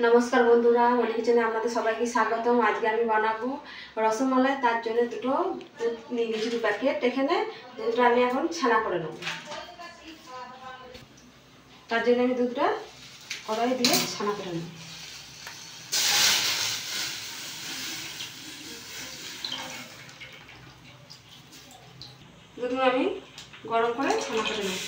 নমস্কার বন্ধুরা, মনি কিচেনে আপনাদের সবাইকে স্বাগতম। আজকে আমি বানাবো রসমালাই। তার জন্য দুটো দুধ নিয়ে নিয়েছি, 2 প্যাকেট। এখানে দুধটা আমি এখন ছানা করে নেব। তার জন্য আমি দুধটা কড়াই দিয়ে ছানা করে নেব। দুধগুলো আমি গরম করে ছানা করে নেব।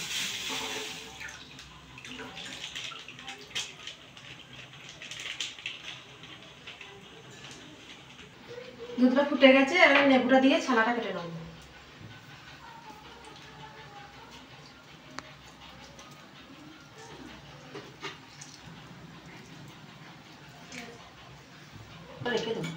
দুধটা ফুটে গেছে, এবার লেবুটা দিয়ে ছানাটা কেটে নেব। রেখে দেবো।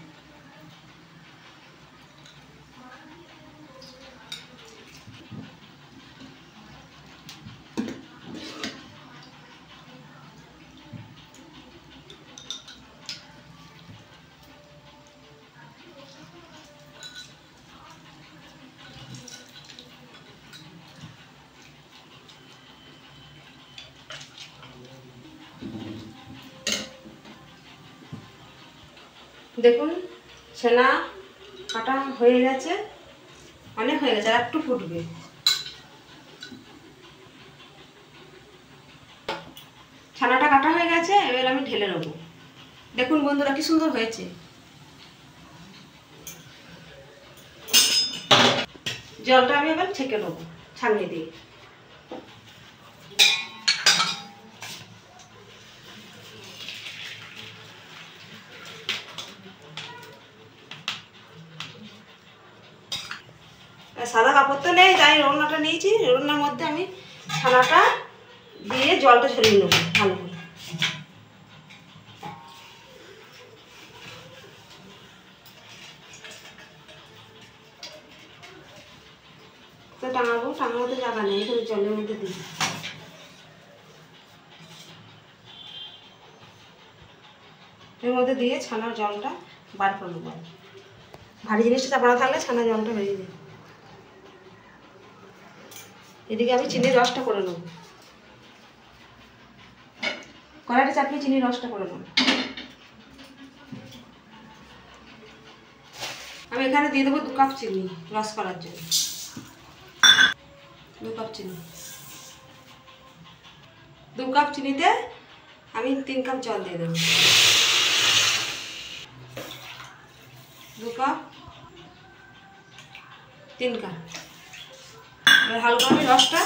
দেখুন, ছানা কাটা হয়ে গেছে, অনেক হয়ে গেছে, আর একটু ফুটবে। ছানাটা কাটা হয়ে গেছে, এবার আমি ঢেলে নেব। দেখুন বন্ধুরা, কি সুন্দর হয়েছে। জলটা আমি এবার ছেঁকে নেব ছাঁকনি দিয়ে। সাদা কাপড় তো নেই, তাই রোলনাটা নিয়েছি। রোলনার মধ্যে আমি ছানাটা দিয়ে জলটা ঝরিয়ে নেব ভালো করে। তো টাঙানোতে জায়গা নেই, এখানে জলের মধ্যে দিই। এর মধ্যে দিয়ে ছানার জলটা বার করে নেব। ভারী জিনিসটা চাপানো থাকলে ছানার জলটা বেরিয়ে যায়। এদিকে আমি চিনির রসটা করে নেব। কড়াইটা চাপিয়ে চিনির রসটা করে নেব। আমি এখানে দিয়ে দেবো 2 কাপ চিনি রস করার জন্য। 2 কাপ চিনি। 2 কাপ চিনিতে আমি 3 কাপ জল দিয়ে দেবো। 2 কাপ 3 কাপ। এবার হালকা আমি রসটা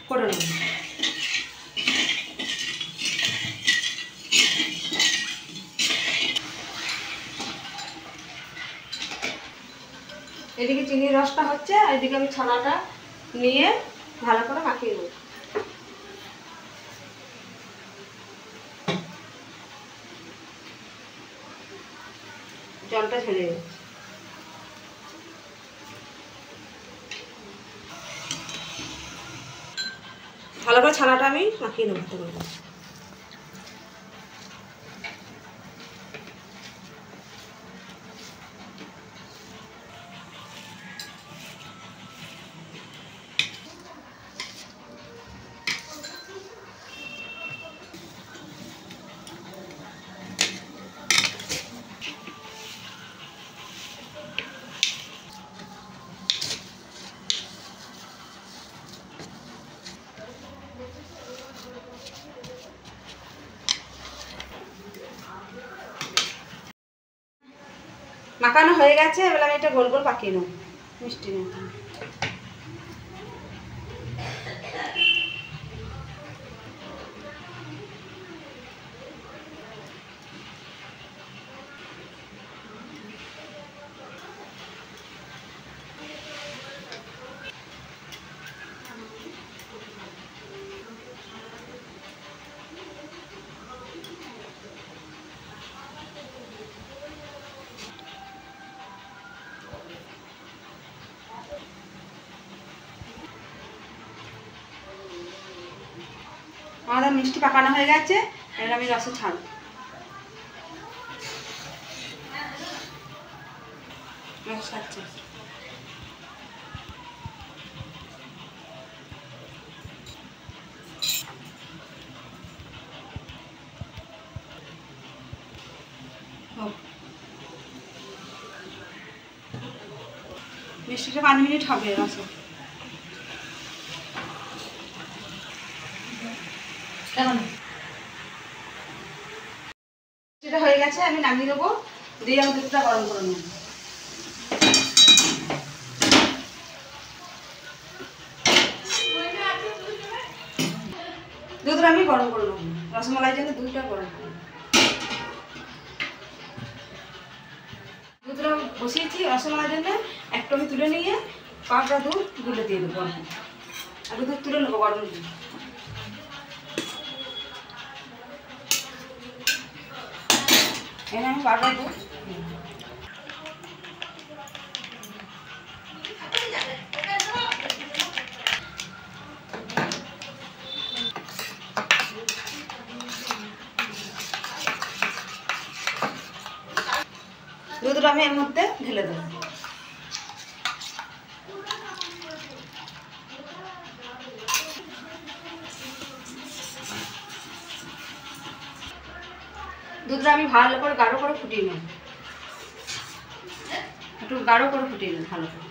করে নেব। এদিকে চিনির রসটা হচ্ছে, আর এদিকে আমি ছানাটা নিয়ে ভালো করে মাখিয়ে নেব। জলটা ঝরে যাবে। ভালো করে ছানাটা আমি মাখিয়ে নেব ভালো করে। মাখানো হয়ে গেছে, এবার আমি এটা গোল গোল পাকিয়ে নেব মিষ্টির মতো। আমাদের মিষ্টি পাকানো হয়ে গেছে, এবার আমি রসে ছাড়ব। রস ছাড়ছে। মিষ্টিটা 5 মিনিট হবে রসম। সেটা হয়ে গেছে, আমি নামিয়ে দেবো, দিয়ে আমি দুধটা গরম করে নেব। দুধটা আমি গরম করে নেব, রসমালাইয়ের জন্য দুধটা গরম করে নেব। দুধটা বসিয়েছি রসমালাইয়ের জন্য, একটু আমি তুলে নিয়ে পাউডার দুধ গুলে দিয়ে দেবো। আগে দুধ তুলে নেবো গরম দুধ। এনে আমি পাউডার দুধ দুধটা আমি এর মধ্যে ঢেলে দেবো। দুধটা আমি ভালো করে গাঢ় করে ফুটিয়ে নেব, একটু গাঢ় করে ফুটিয়ে নেব ভালো করে।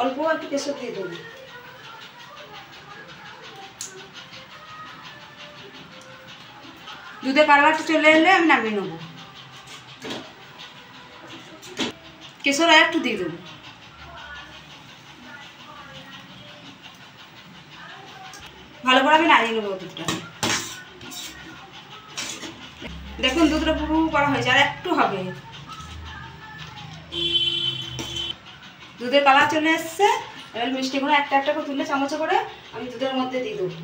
অল্প একটু কেশর দিয়ে দেবো। দুধের কালারটা চলে এলে আমি নামিয়ে নেবো। কেশর আর একটু দিয়ে দেবো। ভালো করে আমি নাড়িয়ে নেবো দুধটা। দেখুন দুধটা পুরো করা হয়েছে, আর একটু হবে। দুধের কালার চলে এসছে। এবার মিষ্টিগুলো একটা একটা করে তুলে চামচে করে আমি দুধের মধ্যে দিয়ে দেবো।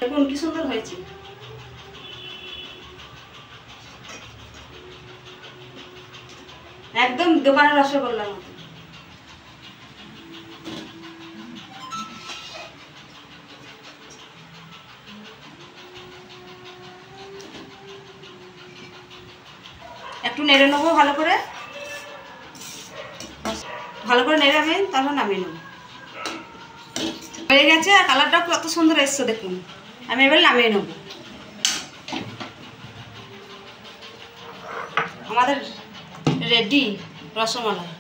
দেখুন কি সুন্দর হয়েছে, একদম দোকানের রসগোল্লার মতো। একটু নেড়ে নেবো ভালো করে, ভালো করে নেড়ে আমি তারপর নামিয়ে নেবো। হয়ে গেছে, আর কালারটাও কত সুন্দর এসছে দেখুন। আমি এবার নামিয়ে নেব। আমাদের রেডি রসমালাই।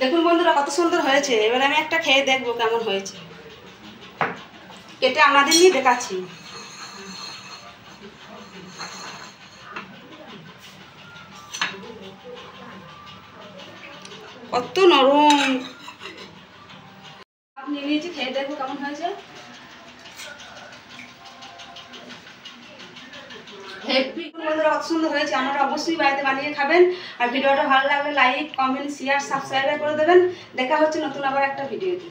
দেখুন বন্ধুরা কত সুন্দর হয়েছে। এবার আমি একটা খেয়ে দেখবো কেমন হয়েছে, কেটে আপনাদের নিয়ে দেখাচ্ছি। কত নরম। আপনি নিয়েছি, খেয়ে দেখবো কেমন হয়েছে। বন্ধুরা কত সুন্দর হয়েছে। আপনারা অবশ্যই বাড়িতে বানিয়ে খাবেন। আর ভিডিওটা ভালো লাগলে লাইক, কমেন্ট, শেয়ার, সাবস্ক্রাইব করে দেবেন। দেখা হচ্ছে নতুন আবার একটা ভিডিওতে।